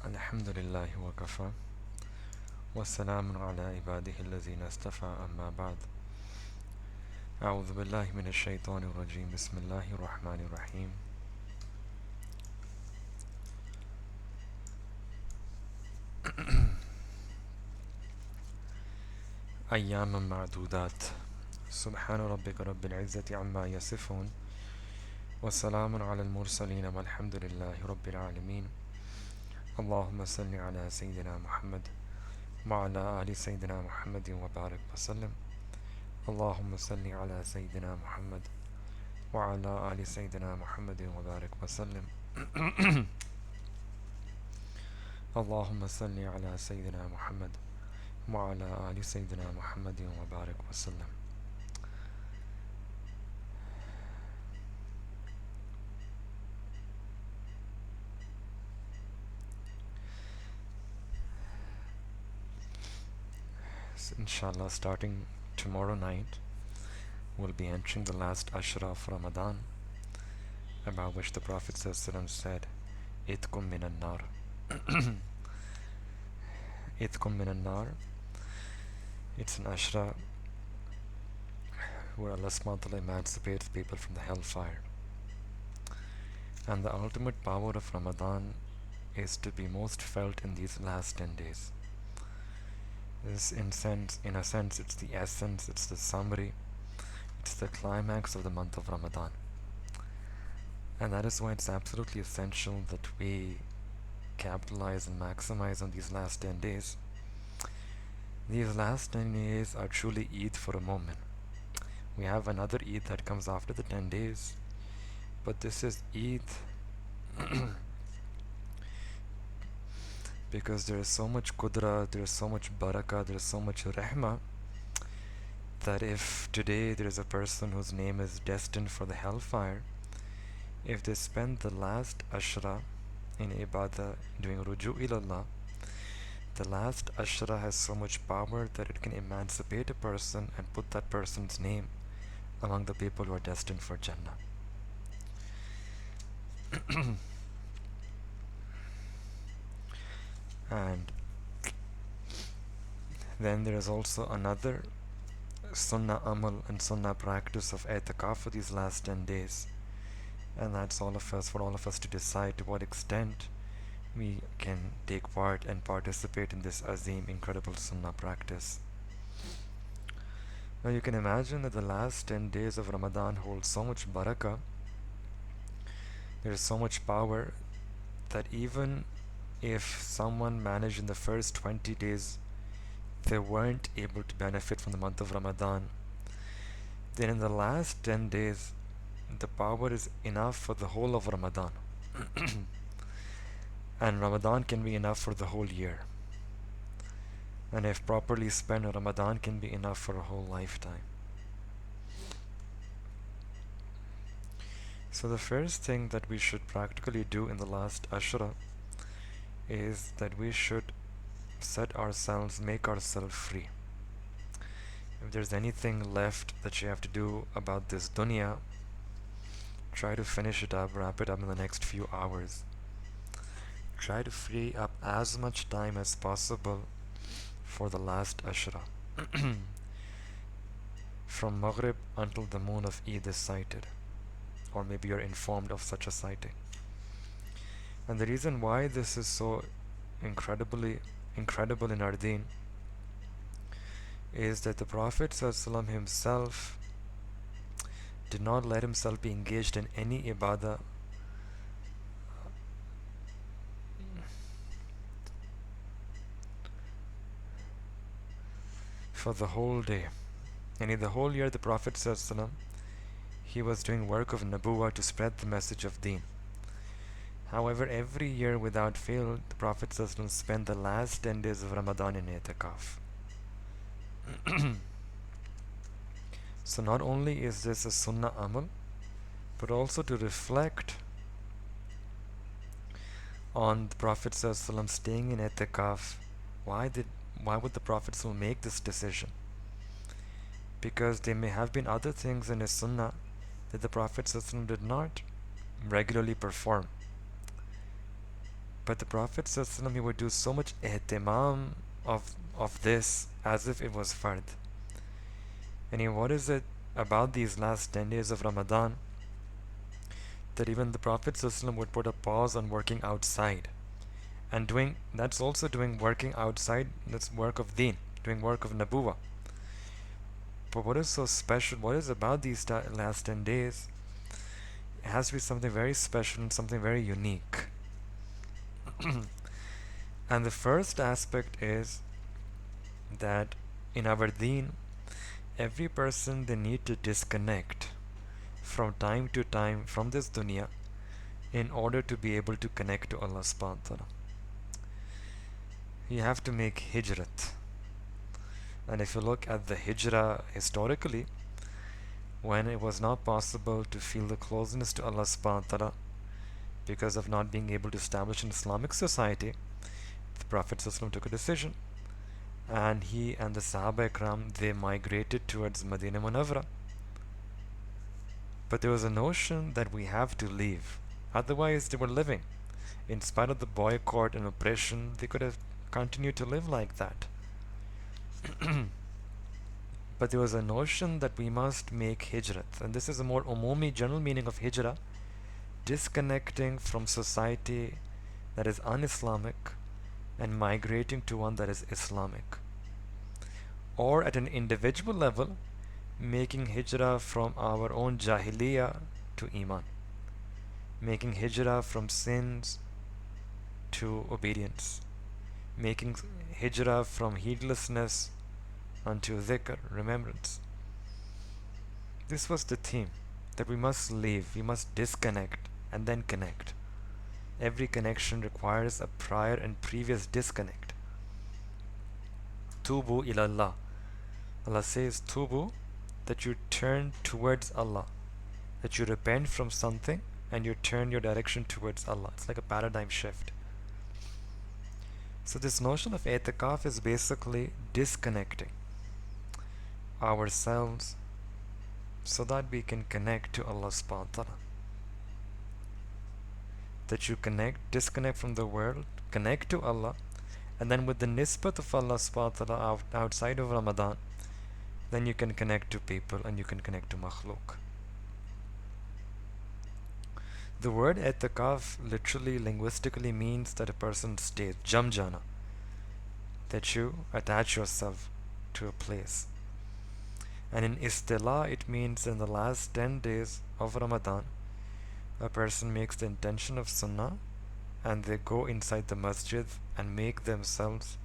الحمد لله وكفى والسلام على عباده الذين اصطفى أما بعد. أعوذ بالله من الشيطان الرجيم. بسم الله الرحمن الرحيم. أياما معدودات. سبحان ربك رب العزة عما يصفون وسلام على المرسلين والحمد لله رب العالمين. اللهم صل على سيدنا محمد وعلى آل سيدنا محمد وبارك وسلم. اللهم صل على سيدنا محمد وعلى آل سيدنا محمد وبارك وسلم. اللهم صل على سيدنا محمد وعلى آل سيدنا محمد وبارك وسلم. Inshallah, starting tomorrow night, we'll be entering the last Ashra of Ramadan, about which the Prophet ﷺ said, Itkum minan nar. Itkum minan nar. It's an Ashra where Allah SWT emancipates people from the hellfire. And the ultimate power of Ramadan is to be most felt in these last 10 days. This, in a sense, it's the essence, it's the summary, it's the climax of the month of Ramadan. And that is why it's absolutely essential that we capitalize and maximize on these last 10 days. These last 10 days are truly Eid for a moment. We have another Eid that comes after the 10 days, but this is Eid because there is so much qudra, there is so much barakah, there is so much rahmah, that if today there is a person whose name is destined for the hellfire, if they spend the last ashra in ibadah doing ruju ilallah, the last ashra has so much power that it can emancipate a person and put that person's name among the people who are destined for Jannah. And then there is also another sunnah amal and sunnah practice of i'tikaf for these last 10 days, and that's for all of us to decide to what extent we can take part and participate in this azim, incredible sunnah practice. Now you can imagine that the last 10 days of Ramadan hold so much barakah, there is so much power, that even if someone managed in the first 20 days they weren't able to benefit from the month of Ramadan, then in the last 10 days the power is enough for the whole of Ramadan. And Ramadan can be enough for the whole year. And if properly spent, Ramadan can be enough for a whole lifetime. So the first thing that we should practically do in the last Ashra is that we should make ourselves free. If there's anything left that you have to do about this dunya, try to finish it up, wrap it up in the next few hours. Try to free up as much time as possible for the last Ashra. From Maghrib until the moon of Eid is sighted. Or maybe you're informed of such a sighting. And the reason why this is so incredibly incredible in our deen is that the Prophet ﷺ himself did not let himself be engaged in any ibadah for the whole day. And in the whole year, the Prophet ﷺ, he was doing work of Nabuwah to spread the message of deen. However, every year without fail, the Prophet ﷺ spent the last 10 days of Ramadan in i'tikaf. So not only is this a sunnah amal, but also to reflect on the Prophet ﷺ staying in i'tikaf. Why would the Prophet ﷺ make this decision? Because there may have been other things in his sunnah that the Prophet ﷺ did not regularly perform. But the Prophet ﷺ, he would do so much ihtimam of this as if it was fard. And what is it about these last 10 days of Ramadan that even the Prophet ﷺ would put a pause on working outside and that's also doing working outside, that's work of deen, doing work of Nabuwah. But what is so special, what is about these last 10 days? It has to be something very special and something very unique. And the first aspect is that in our deen, every person, they need to disconnect from time to time from this dunya in order to be able to connect to Allah subhanahu wa ta'ala. You have to make hijrat. And if you look at the hijrah historically, when it was not possible to feel the closeness to Allah subhanahu wa ta'ala because of not being able to establish an Islamic society, the Prophet ﷺ took a decision. And he and the Sahaba Ikram, they migrated towards Medina Munawwara. But there was a notion that we have to leave. Otherwise, they were living. In spite of the boycott and oppression, they could have continued to live like that. But there was a notion that we must make hijrat. And this is a more umumi, general meaning of hijrah. Disconnecting from society that is un-Islamic and migrating to one that is Islamic. Or at an individual level, making hijrah from our own jahiliyyah to iman. Making hijrah from sins to obedience. Making hijrah from heedlessness unto dhikr, remembrance. This was the theme, that we must leave, we must disconnect and then connect. Every connection requires a prior and previous disconnect. Tubu ilallah. Allah says tubu, that you turn towards Allah, that you repent from something and you turn your direction towards Allah. It's like a paradigm shift. So this notion of i'tikaf is basically disconnecting ourselves so that we can connect to Allah subhanahu wa ta'ala. That you disconnect from the world, connect to Allah, and then with the nisbat of Allah subhanahu wa ta'ala outside of Ramadan, then you can connect to people and you can connect to makhluk. The word i'tikaf literally, linguistically means that a person stays, jamjana, that you attach yourself to a place. And in istilah, it means in the last 10 days of Ramadan, a person makes the intention of sunnah and they go inside the masjid and make themselves,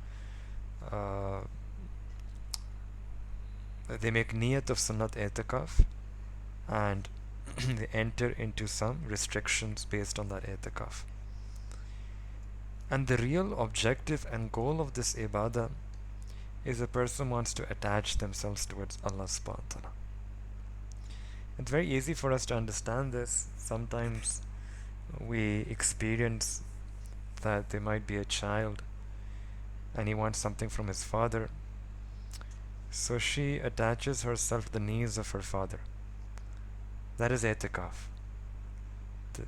they make niyat of sunnat i'tikaf, and they enter into some restrictions based on that i'tikaf. And the real objective and goal of this ibadah is a person wants to attach themselves towards Allah subhanahu wa ta'ala. It's very easy for us to understand this. Sometimes we experience that there might be a child and he wants something from his father. So she attaches herself to the knees of her father. That is i'tikaf.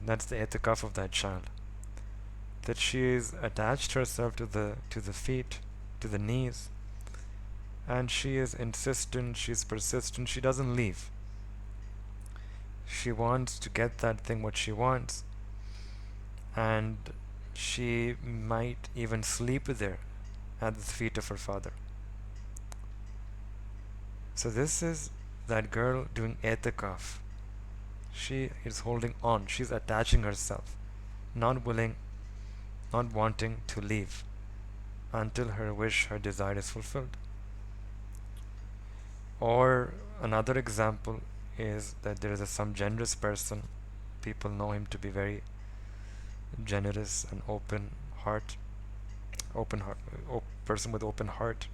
That's the i'tikaf of that child. That she is attached herself to the feet, to the knees, and she is insistent, she is persistent, she doesn't leave. She wants to get that thing what she wants, and she might even sleep there at the feet of her father. So this is that girl doing i'tikaf. She is holding on, she's attaching herself, not willing, not wanting to leave until her wish, her desire is fulfilled. Or another example is that there is some generous person, people know him to be very generous and open person with open heart,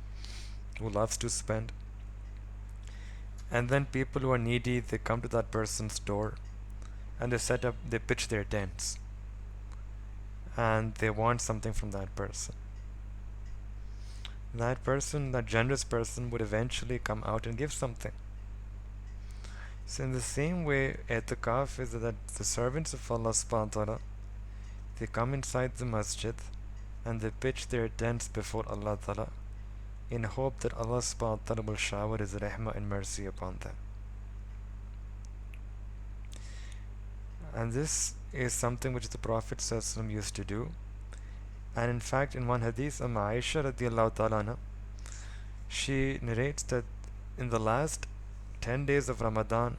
who loves to spend. And then people who are needy, they come to that person's door and they pitch their tents, and they want something from that person. That person, that generous person, would eventually come out and give something. So in the same way, i'tikaf is that the servants of Allah subhanahu wa ta'ala, they come inside the masjid and they pitch their tents before Allah ta'ala in hope that Allah subhanahu wa ta'ala will shower His rahmah and mercy upon them. And this is something which the Prophet sallallahu alaihi wasallam used to do. And in fact, in one hadith, Aisha radiallahu ta'ala anha, she narrates that in the last 10 days of Ramadan,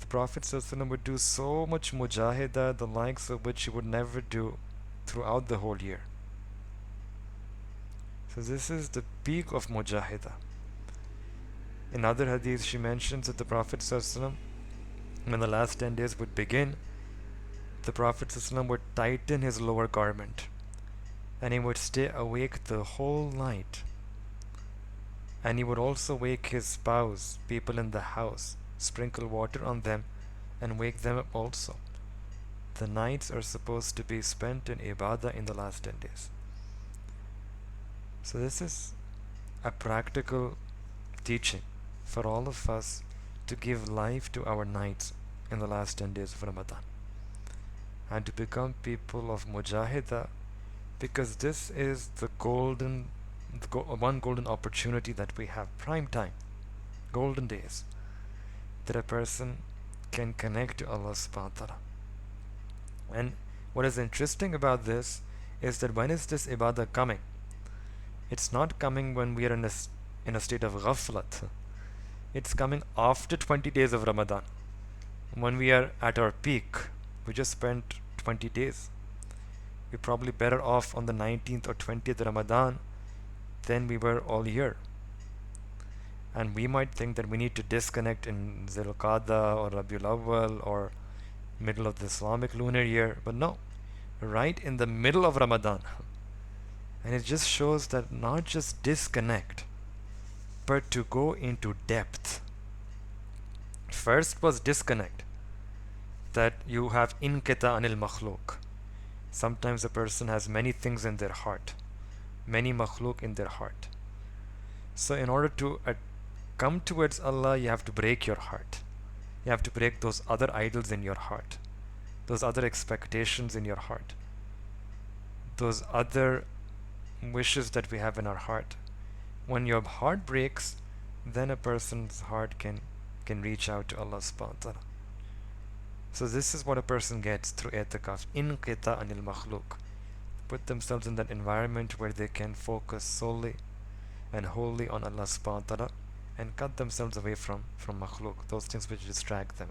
the Prophet sallallahu alaihi wasallam would do so much mujahidah, the likes of which he would never do throughout the whole year. So this is the peak of mujahidah. In other hadith, she mentions that the Prophet sallallahu alaihi wasallam, when the last 10 days would begin, the Prophet sallallahu alaihi wasallam would tighten his lower garment, and he would stay awake the whole night. And he would also wake his spouse, people in the house, sprinkle water on them and wake them up also. The nights are supposed to be spent in ibadah in the last 10 days. So this is a practical teaching for all of us to give life to our nights in the last 10 days of Ramadan, and to become people of mujahidah, because this is the one golden opportunity that we have, prime time, golden days, that a person can connect to Allah subhanahu wa ta'ala. And what is interesting about this is that when is this ibadah coming? It's not coming when we are in a state of ghaflat. It's coming after 20 days of Ramadan, when we are at our peak. We just spent 20 days. We're probably better off on the 19th or 20th Ramadan than we were all year. And we might think that we need to disconnect in Zul-Qa'dah or Rabiul Awwal or middle of the Islamic lunar year, but no, right in the middle of Ramadan. And it just shows that not just disconnect, but to go into depth. First was disconnect, that you have inqita anil makhluk. Sometimes a person has many things in their heart, many makhluk in their heart. So in order to come towards Allah, you have to break your heart. You have to break those other idols in your heart, those other expectations in your heart, those other wishes that we have in our heart. When your heart breaks, then a person's heart can reach out to Allah subhanahu wa ta'ala. So this is what a person gets through i'tikaf, inqita anil makhluk. Put themselves in that environment where they can focus solely and wholly on Allah subhanahu wa ta'ala, and cut themselves away from makhluk, those things which distract them.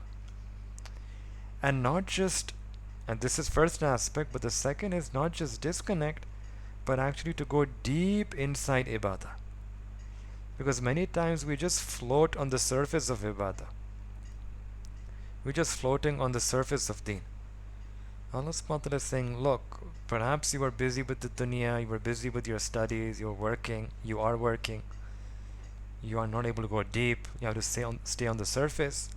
And this is first aspect, but the second is not just disconnect, but actually to go deep inside ibadah. Because many times we just float on the surface of ibadah. We're just floating on the surface of deen. Allah subhanahu wa ta'ala is saying, look, perhaps you are busy with the dunya, you are busy with your studies, you are working, you are not able to go deep, you have to stay on the surface.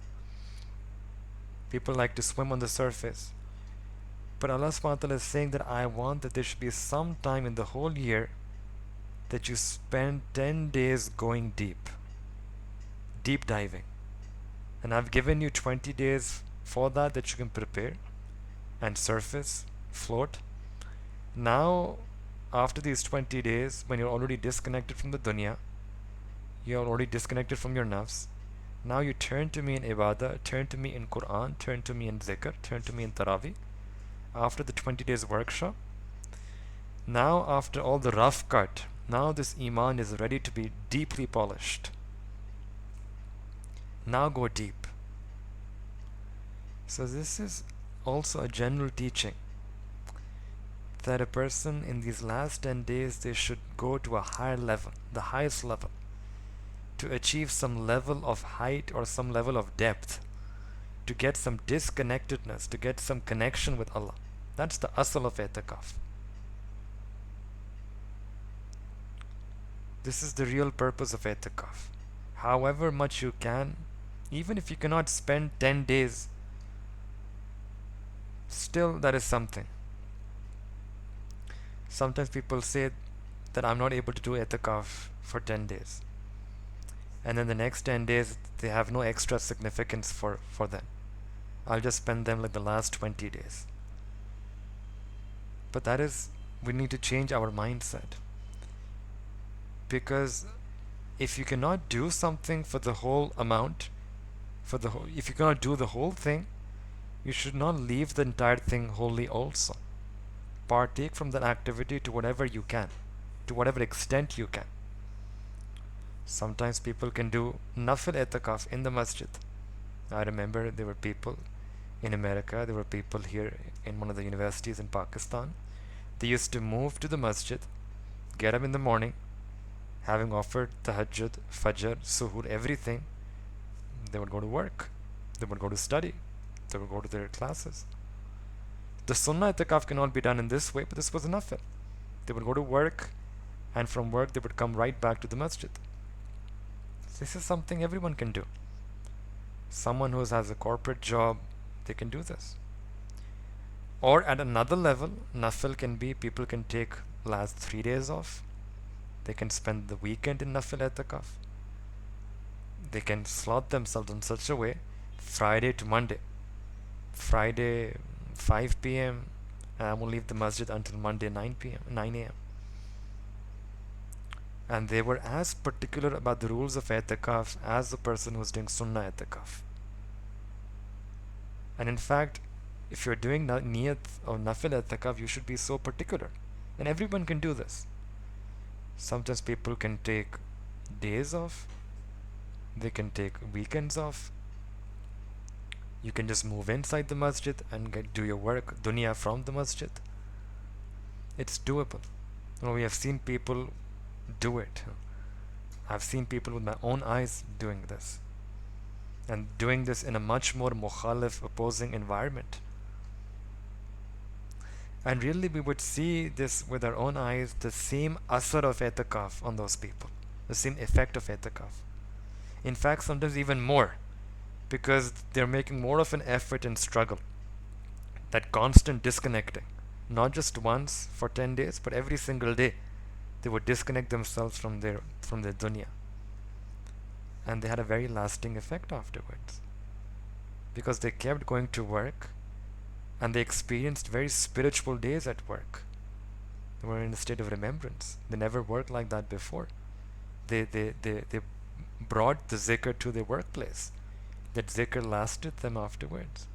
People like to swim on the surface. But Allah subhanahu wa ta'ala is saying that I want that there should be some time in the whole year that you spend 10 days going deep, deep diving. And I've given you 20 days for that you can prepare and surface, float. Now, after these 20 days, when you're already disconnected from the dunya, you're already disconnected from your nafs, now you turn to me in ibadah, turn to me in Quran, turn to me in zikr, turn to me in taraweeh. After the 20 days workshop, now after all the rough cut, now this iman is ready to be deeply polished. Now go deep. So this is also a general teaching that a person in these last 10 days, they should go to a higher level, the highest level, to achieve some level of height or some level of depth, to get some disconnectedness, to get some connection with Allah. That's the asal of i'tikaf. This is the real purpose of i'tikaf. However much you can, even if you cannot spend 10 days, still that is something. Sometimes people say that I'm not able to do i'tikaf for 10 days. And then the next 10 days, they have no extra significance for them. I'll just spend them like the last 20 days. But that is, we need to change our mindset. Because if you cannot do something for the whole amount, if you cannot do the whole thing, you should not leave the entire thing wholly also. Partake from that activity to whatever you can, to whatever extent you can. Sometimes people can do nafil i'tikaf in the masjid. I remember there were people in America, there were people here in one of the universities in Pakistan. They used to move to the masjid, get up in the morning, having offered tahajjud, fajr, suhoor, everything. They would go to work, they would go to study, they would go to their classes. The sunnah i'tikaf cannot be done in this way, but this was nafil. They would go to work, and from work they would come right back to the masjid. This is something everyone can do. Someone who has a corporate job, they can do this. Or at another level, nafil can be, people can take last 3 days off. They can spend the weekend in nafil i'tikaf. They can slot themselves in such a way, Friday to Monday. Friday 5 p.m. and I will leave the masjid until Monday 9 a.m. And they were as particular about the rules of i'tikaf as the person who was doing sunnah i'tikaf. And in fact, if you're doing niyat or nafil i'tikaf, you should be so particular. And everyone can do this. Sometimes people can take days off. They can take weekends off. You can just move inside the masjid and do your work, dunya, from the masjid. It's doable. We have seen people do it. I've seen people with my own eyes doing this. And doing this in a much more mukhalif, opposing environment. And really we would see this with our own eyes, the same asar of i'tikaf on those people. The same effect of i'tikaf. In fact, sometimes even more. Because they're making more of an effort and struggle. That constant disconnecting. Not just once for 10 days, but every single day. They would disconnect themselves from their dunya. And they had a very lasting effect afterwards. Because they kept going to work and they experienced very spiritual days at work. They were in a state of remembrance. They never worked like that before. They brought the zikr to their workplace. That zikr lasted them afterwards.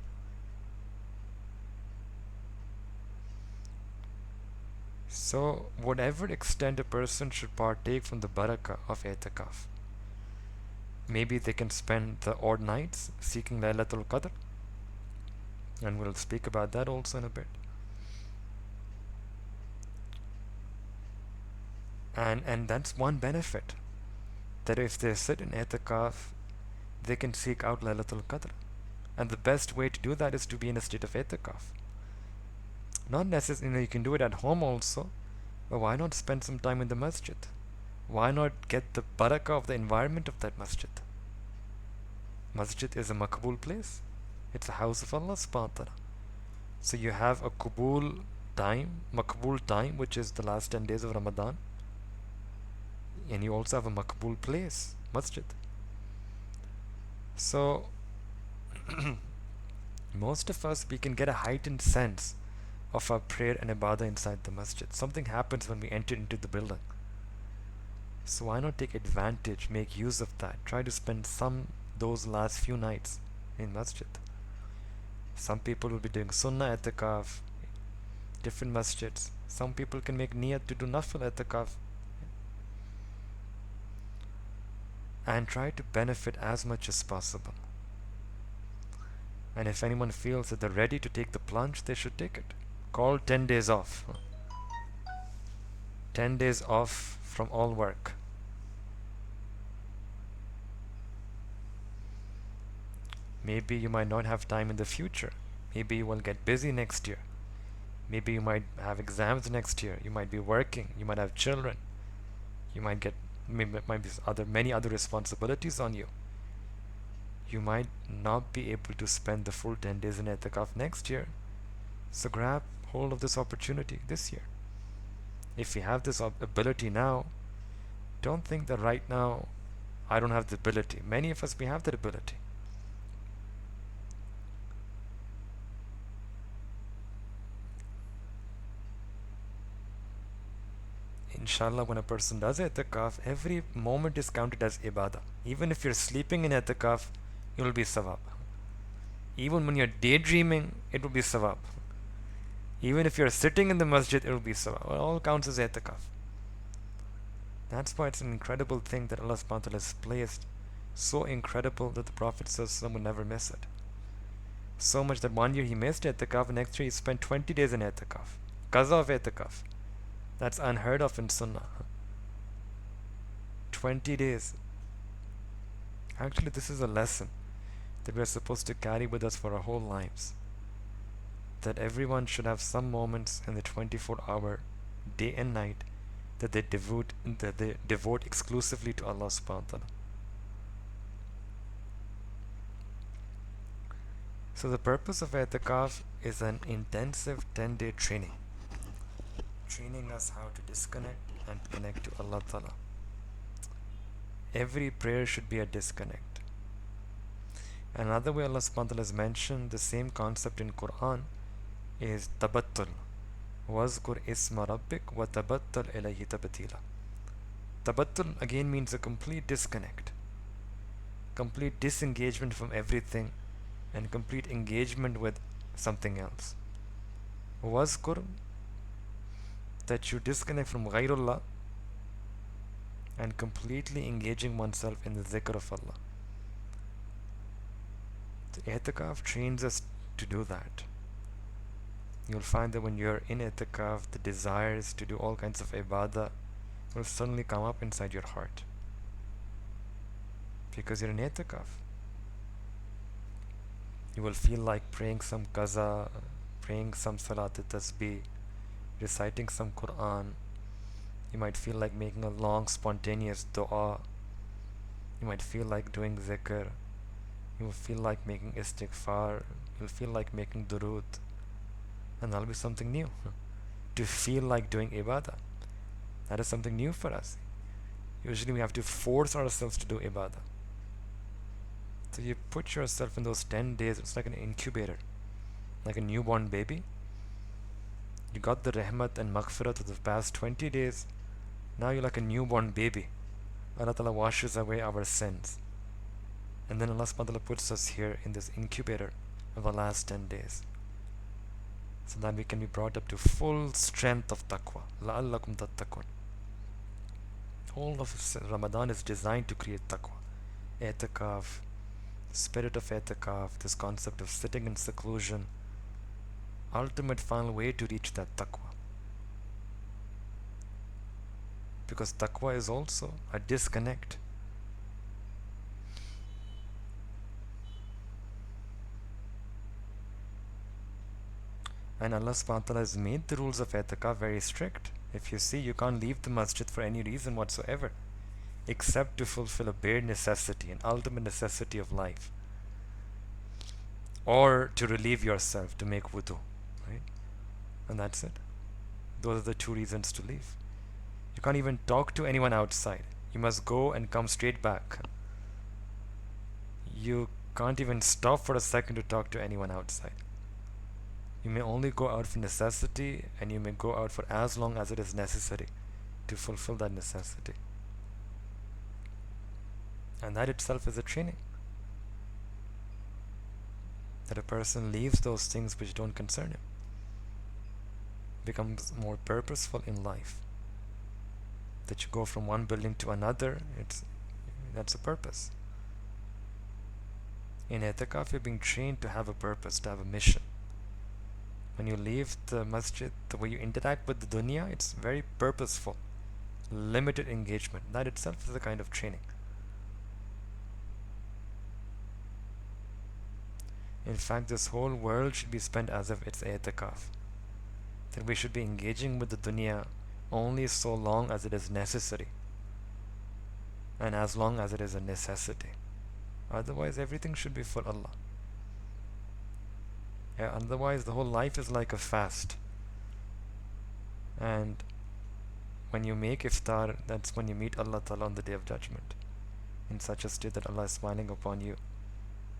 So, whatever extent a person should partake from the barakah of i'tikaf. Maybe they can spend the odd nights seeking Laylatul Qadr. And we'll speak about that also in a bit. And that's one benefit. That if they sit in i'tikaf, they can seek out Laylatul Qadr. And the best way to do that is to be in a state of itikaf. Not necessarily, you can do it at home also, but why not spend some time in the masjid? Why not get the barakah of the environment of that masjid? Masjid is a makbul place. It's a house of Allah subhanahu wa ta'ala. So you have a makbul time, which is the last 10 days of Ramadan. And you also have a makbul place, masjid. So, most of us, we can get a heightened sense of our prayer and ibadah inside the masjid. Something happens when we enter into the building. So why not take advantage, make use of that? Try to spend those last few nights in masjid. Some people will be doing sunnah etikaf, different masjids. Some people can make niyat to do nafil etikaf. And try to benefit as much as possible. And if anyone feels that they're ready to take the plunge, they should take it. Call 10 days off. 10 days off from all work. Maybe you might not have time in the future. Maybe you will get busy next year. Maybe you might have exams next year. You might be working. You might have children. You might get might be many other responsibilities on you. You might not be able to spend the full 10 days in itikaf next year. So grab hold of this opportunity this year. If you have this ability now, don't think that right now I don't have the ability. Many of us, we have that ability. Inshallah, when a person does itikaf, every moment is counted as ibadah. Even if you're sleeping in itikaf, it will be sawab. Even when you're daydreaming, it will be sawab. Even if you're sitting in the masjid, it will be sawab. It all counts as itikaf. That's why it's an incredible thing that Allah subhanahu wa ta'ala has placed. So incredible that the Prophet would never miss it. So much that one year he missed itikaf, next year he spent 20 days in itikaf. Qaza of itikaf. That's unheard of in Sunnah. 20 days. Actually, this is a lesson that we are supposed to carry with us for our whole lives. That everyone should have some moments in the 24-hour, day and night, that they devote exclusively to Allah subhanahu wa ta'ala. So the purpose of i'tikaf is an intensive 10-day training us how to disconnect and connect to Allah ta'ala. Every prayer should be a disconnect. Another way Allah subhanahu wa ta'ala has mentioned the same concept in Quran is tabattul. وَاذْكُرْ إِسْمَ رَبِّكَ وَتَبَتَّلْ إِلَيْهِ تَبْتِيلًا. Tabattul again means a complete disconnect, complete disengagement from everything, and complete engagement with something else. وَاذْكُرْ, that you disconnect from ghayrullah and completely engaging oneself in the zikr of Allah. The i'tikaf trains us to do that. You'll find that when you're in i'tikaf, the desires to do all kinds of ibadah will suddenly come up inside your heart. Because you're in i'tikaf. You will feel like praying some qaza, praying some salat tasbih, reciting some Quran. You might feel like making a long spontaneous dua. You might feel like doing zikr. You will feel like making istighfar. You'll feel like making durood. And that'll be something new. To feel like doing ibadah. That is something new for us. Usually we have to force ourselves to do ibadah. So you put yourself in those 10 days, it's like an incubator. Like a newborn baby. You got the rahmat and maghfirat of the past 20 days. Now you're like a newborn baby. Allah Ta'ala washes away our sins. And then Allah subhanahu wa ta'ala puts us here in this incubator of the last 10 days. So that we can be brought up to full strength of taqwa. لَعَلَّكُمْ تَتَّقُونَ. All of Ramadan is designed to create taqwa. I'tikaf, spirit of i'tikaf, this concept of sitting in seclusion. Ultimate final way to reach that taqwa. Because taqwa is also a disconnect. And Allah subhanahu wa ta'ala has made the rules of i'tikaf very strict. If you see, you can't leave the masjid for any reason whatsoever, except to fulfill a bare necessity, an ultimate necessity of life, or to relieve yourself, to make wudu, right? And that's it. Those are the two reasons to leave. You can't even talk to anyone outside. You must go and come straight back. You can't even stop for a second to talk to anyone outside. You may only go out for necessity, and you may go out for as long as it is necessary to fulfill that necessity. And that itself is a training. That a person leaves those things which don't concern him, becomes more purposeful in life. That you go from one building to another, that's a purpose. In i'tikaf, you're being trained to have a purpose, to have a mission. When you leave the masjid, the way you interact with the dunya, it's very purposeful, limited engagement. That itself is a kind of training. In fact, this whole world should be spent as if it's i'tikaf. That we should be engaging with the dunya only so long as it is necessary, and as long as it is a necessity. Otherwise, everything should be for Allah. Otherwise, the whole life is like a fast. And when you make iftar, that's when you meet Allah Ta'ala on the Day of Judgment, in such a state that Allah is smiling upon you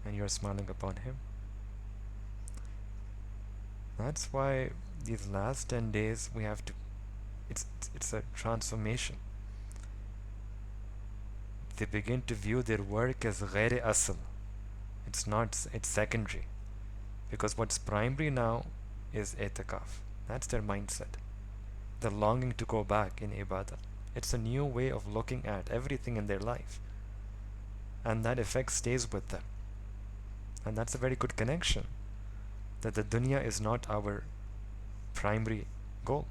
and you're smiling upon Him. That's why these last 10 days we have to, it's a transformation. They begin to view their work as ghair asl. It's secondary. Because what's primary now is i'tikaf. That's their mindset. They're longing to go back in ibadah. It's a new way of looking at everything in their life. And that effect stays with them. And that's a very good connection. That the dunya is not our primary goal.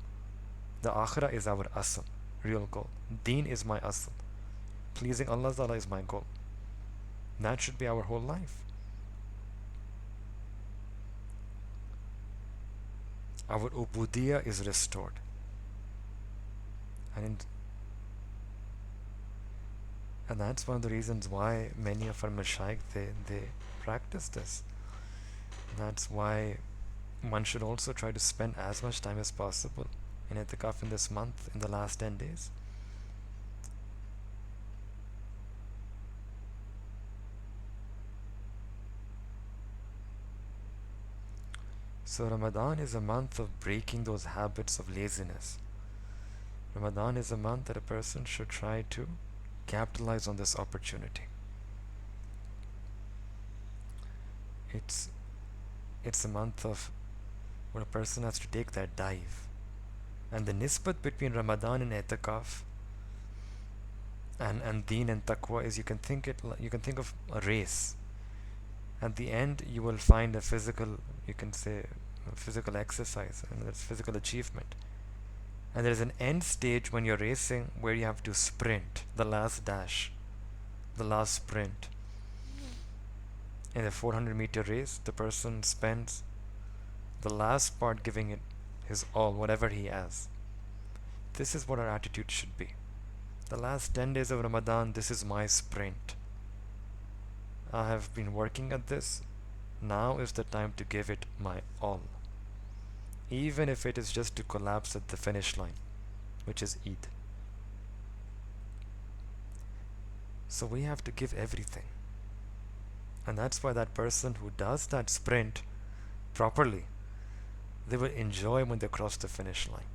The akhirah is our asl, real goal. Deen is my asl. Pleasing Allah Ta'ala is my goal. That should be our whole life. Our ubudiyah is restored. And that's one of the reasons why many of our mashayikh, they practice this. That's why one should also try to spend as much time as possible in i'tikaf in this month, in the last 10 days. So Ramadan is a month of breaking those habits of laziness. Ramadan is a month that a person should try to capitalize on this opportunity. It's a month of where a person has to take that dive. And the nisbat between Ramadan and i'tikaf and deen and taqwa is you can think of a race. At the end you will find a physical, you can say, physical exercise, and that's physical achievement. And there is an end stage when you're racing where you have to sprint, the last dash, the last sprint. In a 400-meter race, the person spends the last part giving it his all, whatever he has. This is what our attitude should be. The last 10 days of Ramadan, this is my sprint. I have been working at this. Now is the time to give it my all. Even if it is just to collapse at the finish line, which is Eid. So we have to give everything. And that's why that person who does that sprint properly, they will enjoy when they cross the finish line.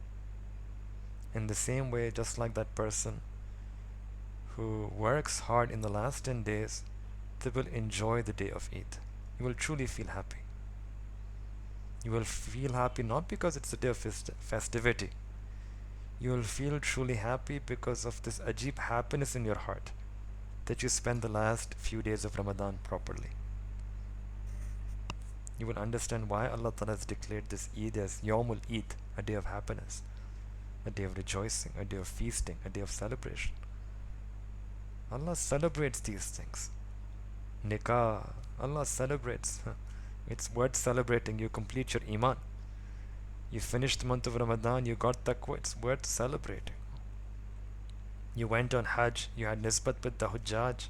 In the same way, just like that person who works hard in the last 10 days, they will enjoy the day of Eid. You will truly feel happy. You will feel happy not because it's a day of festivity. You will feel truly happy because of this ajib happiness in your heart that you spend the last few days of Ramadan properly. You will understand why Allah Ta'ala has declared this Eid as Yawmul Eid, a day of happiness, a day of rejoicing, a day of feasting, a day of celebration. Allah celebrates these things. Nikah, Allah celebrates. It's worth celebrating. You complete your iman. You finished the month of Ramadan, you got taqwa, it's worth celebrating. You went on Hajj, you had nisbat with the Hujjaj,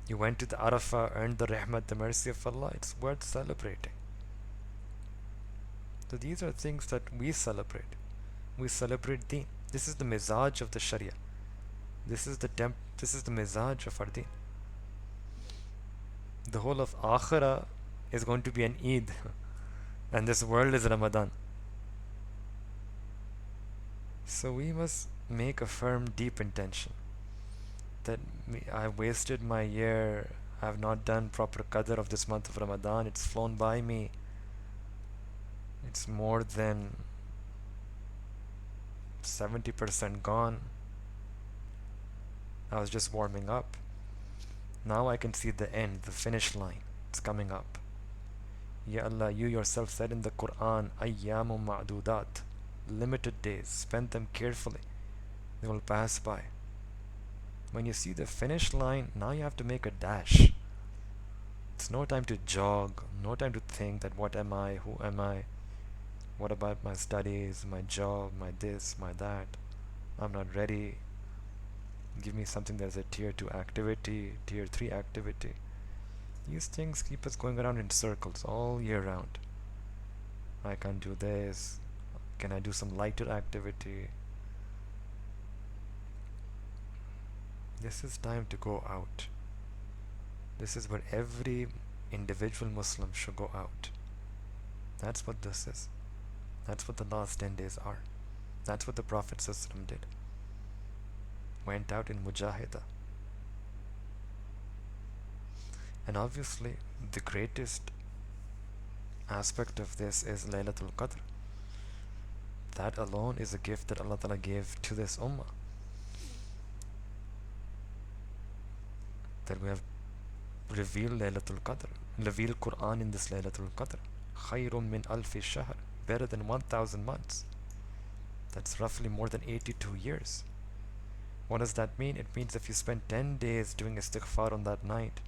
you went to the Arafah, earned the rahmat, the mercy of Allah, it's worth celebrating. So these are things that we celebrate. We celebrate deen. This is the mizaj of the Sharia. This is the mizaj of our deen. The whole of Akhirah is going to be an Eid, and this world is Ramadan. So we must make a firm, deep intention that I wasted my year, I have not done proper qadr of this month of Ramadan, it's flown by me, it's more than 70% gone. I was just warming up. Now I can see the end, the finish line. It's coming up. Ya Allah, you yourself said in the Quran, Ayyamu ma'dudat, limited days, spend them carefully. They will pass by. When you see the finish line, now you have to make a dash. It's no time to jog, no time to think that what am I, who am I, what about my studies, my job, my this, my that. I'm not ready. Give me something that's a tier 2 activity, tier 3 activity. These things keep us going around in circles all year round. I can't do this. Can I do some lighter activity? This is time to go out. This is where every individual Muslim should go out. That's what this is. That's what the last 10 days are. That's what the Prophet ﷺ did. Went out in Mujahida. And obviously, the greatest aspect of this is Laylatul Qadr. That alone is a gift that Allah Ta'ala gave to this ummah. That we have revealed Laylatul Qadr, revealed Quran in this Laylatul Qadr. Khayrun min alfi shahr, better than 1,000 months. That's roughly more than 82 years. What does that mean? It means if you spend 10 days doing istighfar on that night,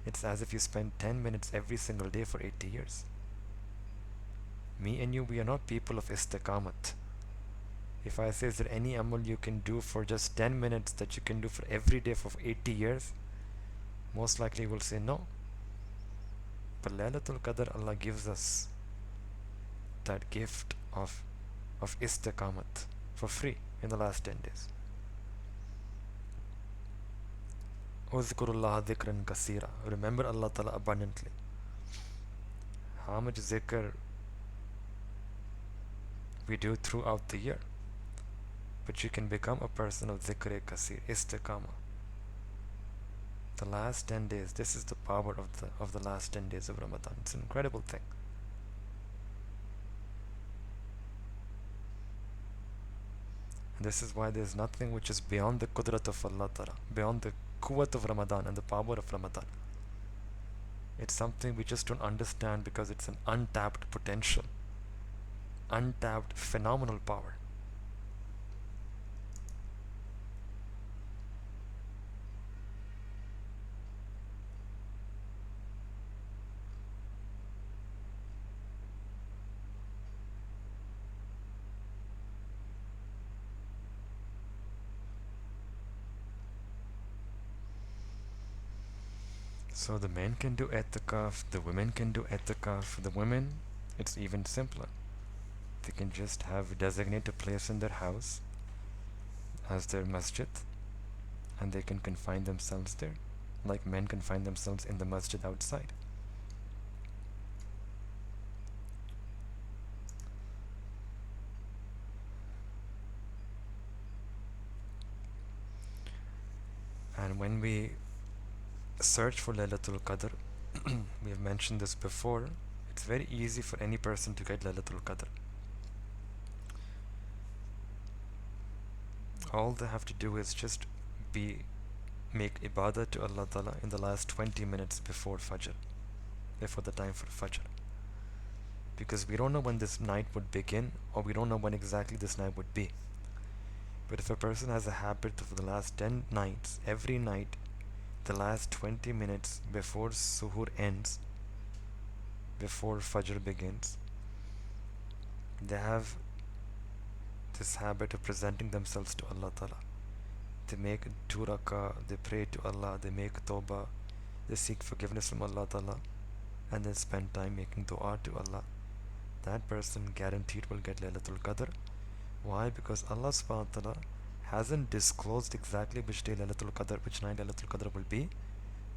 it's as if you spend 10 minutes every single day for 80 years. Me and you, we are not people of istiqamat. If I say, is there any amal you can do for just 10 minutes that you can do for every day for 80 years? Most likely we'll say no. But Laylatul Qadr, Allah gives us that gift of istiqamat for free in the last 10 days. Uzkurullah dhikran kasira. Remember Allah Ta'ala abundantly. How much zikr we do throughout the year. But you can become a person of dhikr kasir, istiqamah. The last 10 days, this is the power of the last 10 days of Ramadan. It's an incredible thing. And this is why there's nothing which is beyond the qudrat of Allah Ta'ala, beyond the quwwat of Ramadan and the power of Ramadan. It's something we just don't understand because it's an untapped potential, untapped phenomenal power. So the men can do etikaf, the women can do etikaf. The women, it's even simpler. They can just have designate a place in their house as their masjid, and they can confine themselves there, like men confine themselves in the masjid outside. And when we search for Laylatul Qadr, we have mentioned this before, it's very easy for any person to get Laylatul Qadr. All they have to do is just make ibadah to Allah Ta'ala in the last 20 minutes before Fajr, before the time for Fajr. Because we don't know when this night would begin, or we don't know when exactly this night would be. But if a person has a habit of the last 10 nights, every night, the last 20 minutes before Suhoor ends, before Fajr begins, They have this habit of presenting themselves to Allah Ta'ala. They make two rakah, they pray to Allah, they make tawbah, they seek forgiveness from Allah Ta'ala, and then spend time making dua to Allah. That person guaranteed will get Laylatul Qadr. Why? Because Allah subhanahu wa ta'ala hasn't disclosed exactly which day Laylatul Qadr, which night Laylatul Qadr will be,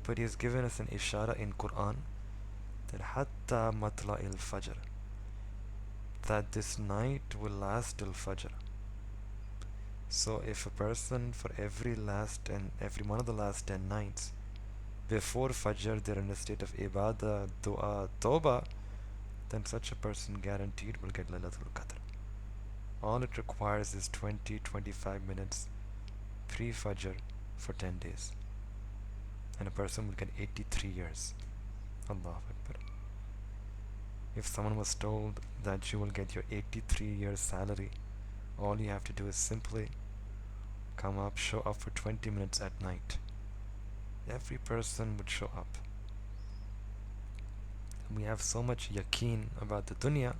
but He has given us an ishara in Quran that Hatta Matla il Fajr, that this night will last till Fajr. So if a person for every one of the last 10 nights before Fajr they're in a state of ibadah, dua, tawbah, then such a person guaranteed will get Laylatul Qadr. All it requires is 20-25 minutes pre-Fajr for 10 days. And a person will get 83 years. Allahu Akbar. If someone was told that you will get your 83 years salary, all you have to do is simply come up, show up for 20 minutes at night. Every person would show up. We have so much yaqeen about the dunya,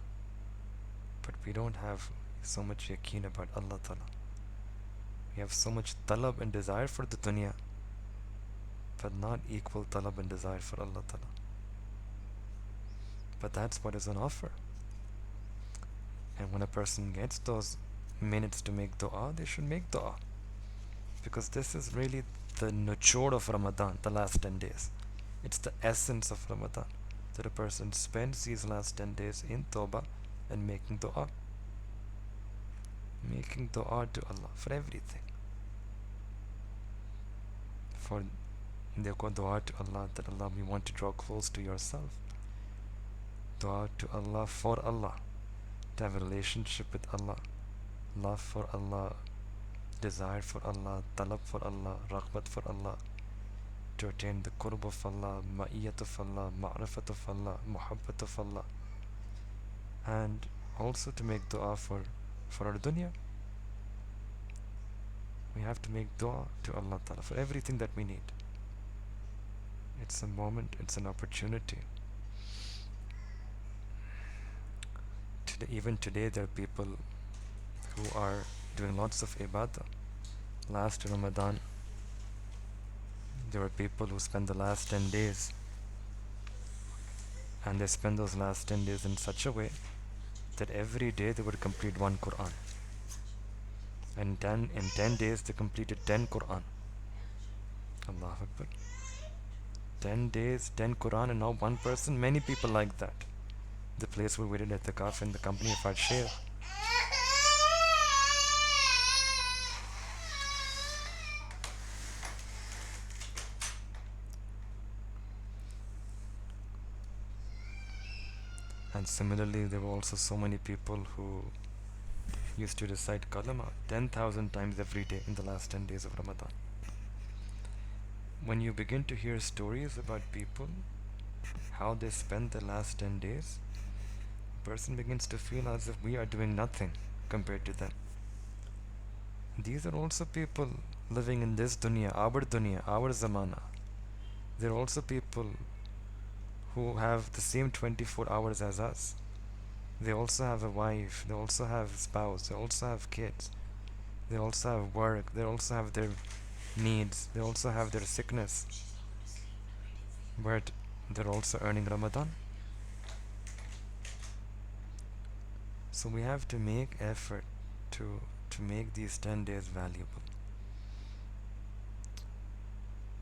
but we don't have so much yaqeen about Allah Ta'ala. We have so much talab and desire for the dunya, but not equal talab and desire for Allah Ta'ala. But that's what is on offer. And when a person gets those minutes to make dua, they should make dua. Because this is really the nuchur of Ramadan, the last 10 days. It's the essence of Ramadan, that a person spends these last 10 days in tawbah and making dua. Making dua to Allah for everything. For dua to Allah, that Allah, we want to draw close to yourself. Dua to Allah for Allah, to have a relationship with Allah, love for Allah, desire for Allah, talab for Allah, raghbat for Allah, to attain the qurb of Allah, ma'iyat of Allah, ma'rifat of Allah, muhabbat of Allah, and also to make dua for our dunya. We have to make dua to Allah Ta'ala for everything that we need. It's a moment, it's an opportunity. Even today there are people who are doing lots of ibadah. Last Ramadan, there were people who spend the last 10 days, and they spend those last 10 days in such a way that every day they would complete one Quran. And in 10 days they completed 10 Quran. Allahu Akbar. 10 days, 10 Quran, and now one person, many people like that. The place where we did at the Kaf in the company of our Shaykh. And similarly, there were also so many people who used to recite kalama 10,000 times every day in the last 10 days of Ramadan. When you begin to hear stories about people, how they spend the last 10 days, a person begins to feel as if we are doing nothing compared to them. These are also people living in this dunya, our zamana. They're also people who have the same 24 hours as us. They also have a wife, they also have a spouse, they also have kids, they also have work, they also have their needs, they also have their sickness. But they're also earning Ramadan. So we have to make effort to make these 10 days valuable.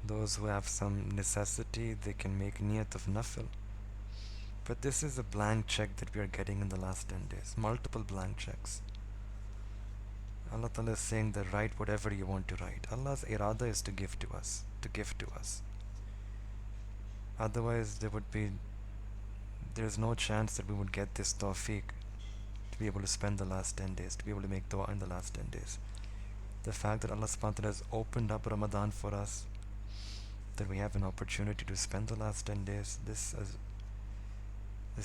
Those who have some necessity, they can make niyat of nafil. But this is a blank check that we are getting in the last 10 days. Multiple blank checks. Allah Ta'ala is saying that write whatever you want to write. Allah's irada is to give to us. Otherwise there's no chance that we would get this tawfiq to be able to spend the last 10 days, to be able to make dua in the last 10 days. The fact that Allah subhanahu wa ta'ala has opened up Ramadan for us, that we have an opportunity to spend the last 10 days, this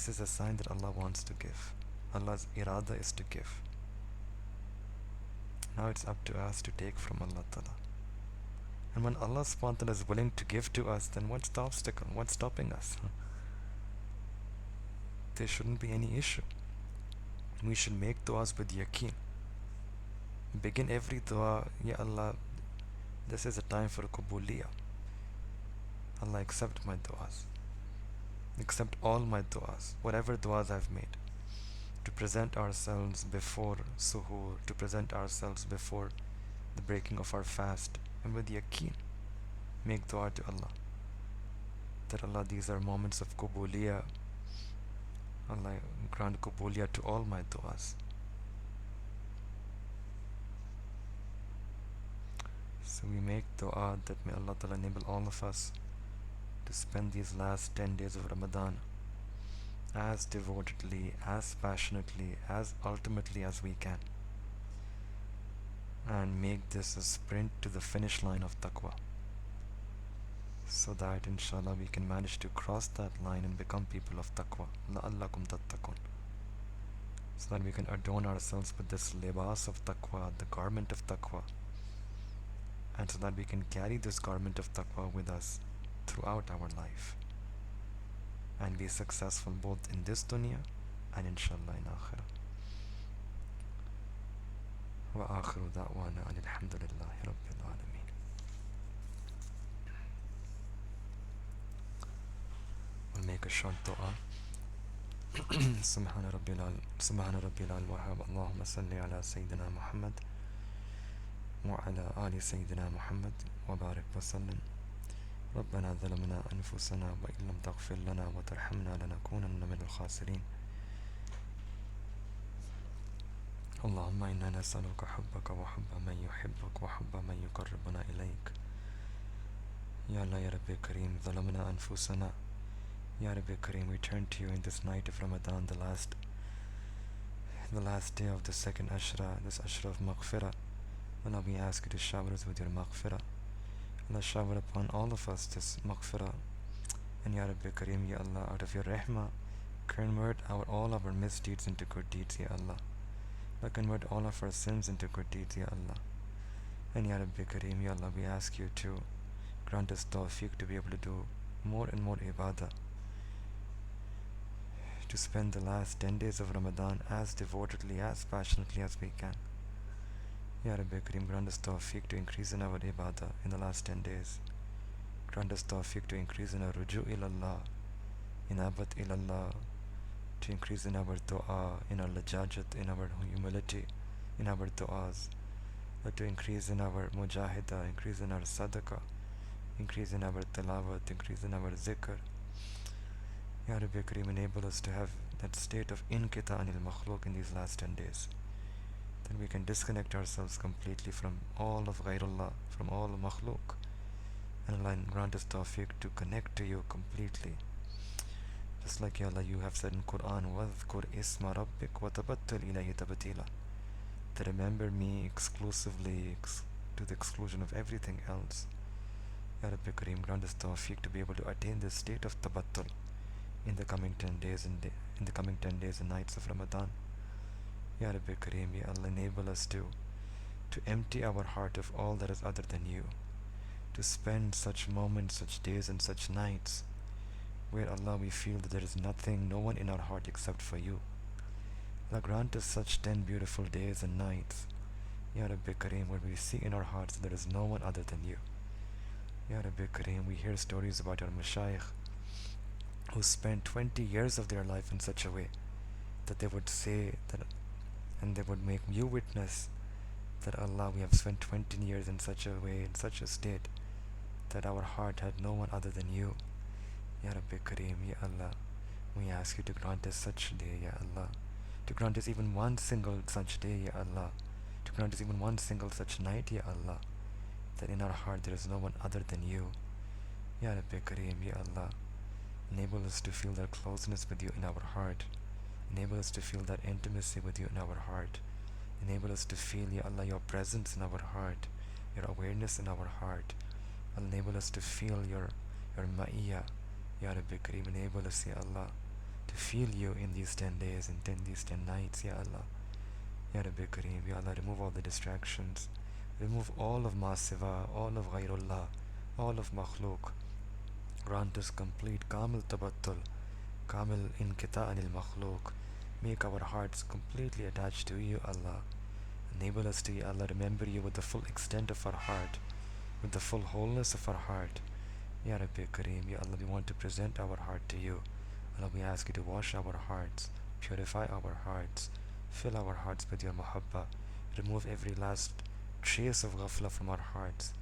is a sign that Allah wants to give. Allah's irada is to give. Now it's up to us to take from Allah Ta'ala. And when Allah subhanahu wa ta'ala is willing to give to us, then what's the obstacle? What's stopping us? There shouldn't be any issue. We should make du'as with yaqeen. Begin every dua, Ya Allah, this is a time for Qubuliyah. Allah, accept my du'as. Accept all my du'as, whatever du'as I've made. To present ourselves before suhoor, to present ourselves before the breaking of our fast, and with yaqeen, make dua to Allah. That Allah, these are moments of Qubuliyah. Allah, grant Qubuliyah to all my du'as. So we make dua that may Allah Ta'ala enable all of us to spend these last 10 days of Ramadan as devotedly, as passionately, as ultimately as we can, and make this a sprint to the finish line of taqwa, so that inshallah we can manage to cross that line and become people of taqwa, la'allakum tattaqun, so that we can adorn ourselves with this libas of taqwa, the garment of taqwa, and so that we can carry this garment of taqwa with us throughout our life and be successful both in this dunya and inshallah in akhirah. Wa akhiru da'wana alhamdulillahi rabbil alameen. We'll make a short dua. سبحان ربي الوهاب اللهم صل على سيدنا محمد وعلى آل سيدنا محمد وبارك وسلم. ربنا ظلمنا أنفسنا وإن لم تغفر لنا وترحمنا لنكونن من الخاسرين. اللهم إنا نسألك حبك وحب من يحبك وحب من يقربنا إليك. يا الله يا رب كريم ظلمنا أنفسنا. Ya Rabbi Kareem, we turn to you in this night of Ramadan, the last day of the second Ashra, this Ashra of Maghfirah. Allah, we ask you to shower us with your Maghfirah. Allah, shower upon all of us this Maghfirah. And Ya Rabbi Kareem, Ya Allah, out of your Rahmah, convert all of our misdeeds into good deeds, Ya Allah. Allah, convert all of our sins into good deeds, Ya Allah. And Ya Rabbi Kareem, Ya Allah, we ask you to grant us tawfiq to be able to do more and more ibadah, to spend the last 10 days of Ramadan as devotedly, as passionately as we can. Ya Rabbi Kareem, grant us tawfiq to increase in our ibadah in the last 10 days. Grant us tawfiq to increase in our ruju' ilallah, inabat ilallah, to increase in our dua, in our lajajat, in our humility, in our du'as, to increase in our mujahida, increase in our sadaqah, increase in our tilawat, increase in our zikr. Ya Rabbi Kareem, enable us to have that state of inkita anil makhluk in these last 10 days. Then we can disconnect ourselves completely from all of ghairullah, from all of makhluk. And Allah, grant us tawfiq to connect to you completely. Just like Ya Allah, you have said in Quran, وَذْكُرْ إِسْمَ رَبِّكَ وَتَبَتَّلْ إِلَيْهِ تَبْتِيلًا. To remember me exclusively, to the exclusion of everything else. Ya Rabbi Kareem, grant us tawfiq to be able to attain this state of tabattul in the coming 10 days and nights of Ramadan. Ya Rabbi Kareem, Ya Allah, enable us to empty our heart of all that is other than you, to spend such moments, such days and such nights where Allah we feel that there is nothing, no one in our heart except for you. Allah, grant us such 10 beautiful days and nights, Ya Rabbi Kareem, where we see in our hearts that there is no one other than you. Ya Rabbi Kareem, we hear stories about our mashayikh who spent 20 years of their life in such a way that they would say that, and they would make you witness that Allah, we have spent 20 years in such a way, in such a state, that our heart had no one other than you. Ya Rabbi Kareem, Ya Allah, we ask you to grant us such day, Ya Allah, to grant us even one single such day, Ya Allah, to grant us even one single such night, Ya Allah, that in our heart there is no one other than you. Ya Rabbi Kareem, Ya Allah, enable us to feel that closeness with you in our heart. Enable us to feel that intimacy with you in our heart. Enable us to feel, Ya Allah, your presence in our heart, your awareness in our heart. Enable us to feel your ma'iyah. Ya Rabbi Kareem, enable us, Ya Allah, to feel you in these 10 days and these 10 nights, Ya Allah. Ya Rabbi Kareem, Ya Allah, remove all the distractions. Remove all of masiva, all of ghairullah, all of makhluk. Grant us complete kamil tabattul, kamil inkita anil makhluk. Make our hearts completely attached to you, Allah. Enable us to, Ya Allah, remember you with the full extent of our heart, with the full wholeness of our heart. Ya Rabbi Kareem, Ya Allah, we want to present our heart to you. Allah, we ask you to wash our hearts, purify our hearts, fill our hearts with your muhabba, remove every last trace of ghafla from our hearts,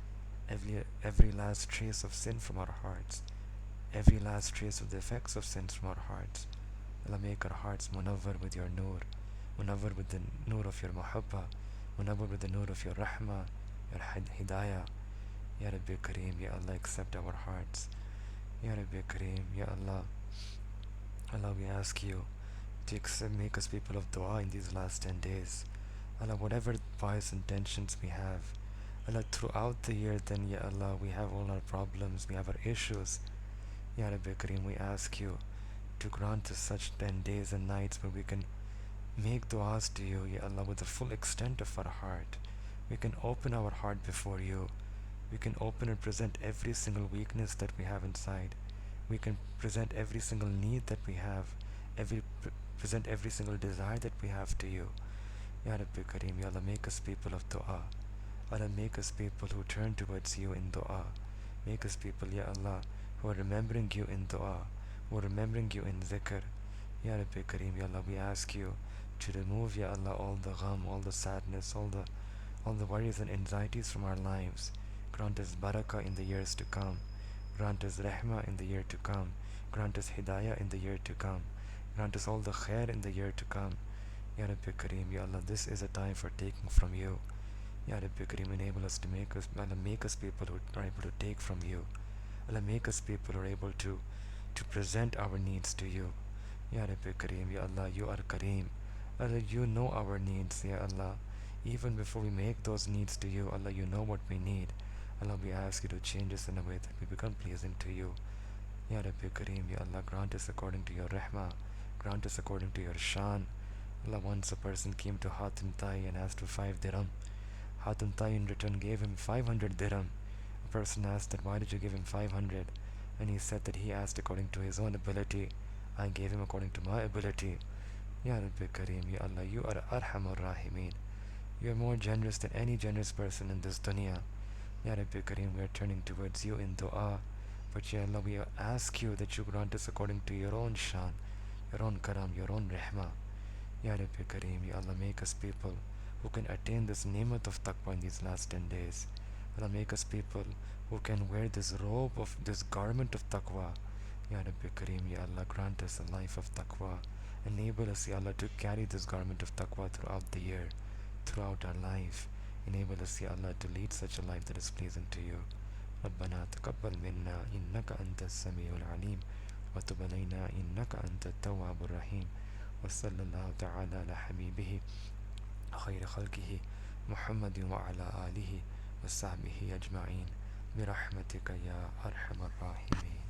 every last trace of sin from our hearts, every last trace of the effects of sins from our hearts. Allah, make our hearts munawwar with your nur, munawwar with the nur of your muhabba, munawwar with the nur of your rahmah, your hidayah. Ya Rabbi Kareem, Ya Allah, accept our hearts. Ya Rabbi Kareem, Ya Allah, Allah, we ask you to make us people of dua in these last 10 days. Allah, whatever pious intentions we have, Allah, throughout the year, then, Ya Allah, we have all our problems, we have our issues. Ya Rabbi Kareem, we ask you to grant us such 10 days and nights where we can make du'as to you, Ya Allah, with the full extent of our heart. We can open our heart before you. We can open and present every single weakness that we have inside. We can present every single need that we have, present every single desire that we have to you. Ya Rabbi Kareem, Ya Allah, make us people of dua. Allah, make us people who turn towards you in dua. Make us people, Ya Allah, who are remembering you in dua, who are remembering you in zikr. Ya Rabbi Kareem, Ya Allah, we ask you to remove, Ya Allah, all the gham, all the sadness, all the worries and anxieties from our lives. Grant us barakah in the years to come. Grant us rahmah in the year to come. Grant us hidayah in the year to come. Grant us all the khair in the year to come. Ya Rabbi Kareem, Ya Allah, this is a time for taking from you. Ya Rabbi Kareem, enable us to make us people who are able to take from you. Allah, make us people who are able to present our needs to you. Ya Rabbi Kareem, Ya Allah, you are Kareem. Allah, you know our needs, Ya Allah. Even before we make those needs to you, Allah, you know what we need. Allah, we ask you to change us in a way that we become pleasing to you. Ya Rabbi Kareem, Ya Allah, grant us according to your rahmah. Grant us according to your shan. Allah, once a person came to Hatim Tai and asked for 5 dirham. Hatim Tai in return gave him 500 dirham. A person asked that why did you give him 500? And he said that he asked according to his own ability. I gave him according to my ability. Ya Rabbi Kareem, Ya Allah, you are Arhamur Rahimeen. You are more generous than any generous person in this dunya. Ya Rabbi Kareem, we are turning towards you in dua. But Ya Allah, we ask you that you grant us according to your own shan, your own karam, your own rahmah. Ya Rabbi Kareem, Ya Allah, make us people who can attain this ni'mat of taqwa in these last 10 days. Allah, make us people who can wear this robe of this garment of taqwa. Ya Rabbi Kareem, Ya Allah, grant us a life of taqwa. Enable us, Ya Allah, to carry this garment of taqwa throughout the year, throughout our life. Enable us, Ya Allah, to lead such a life that is pleasing to you. ربنا تقبل منا إنك أنت السميع العليم وتب علينا إنك أنت التواب الرحيم وصلى الله تعالى على حبيبه خير خلقه محمد وعلى آله وصحبه أجمعين برحمتك يا أرحم الراحمين.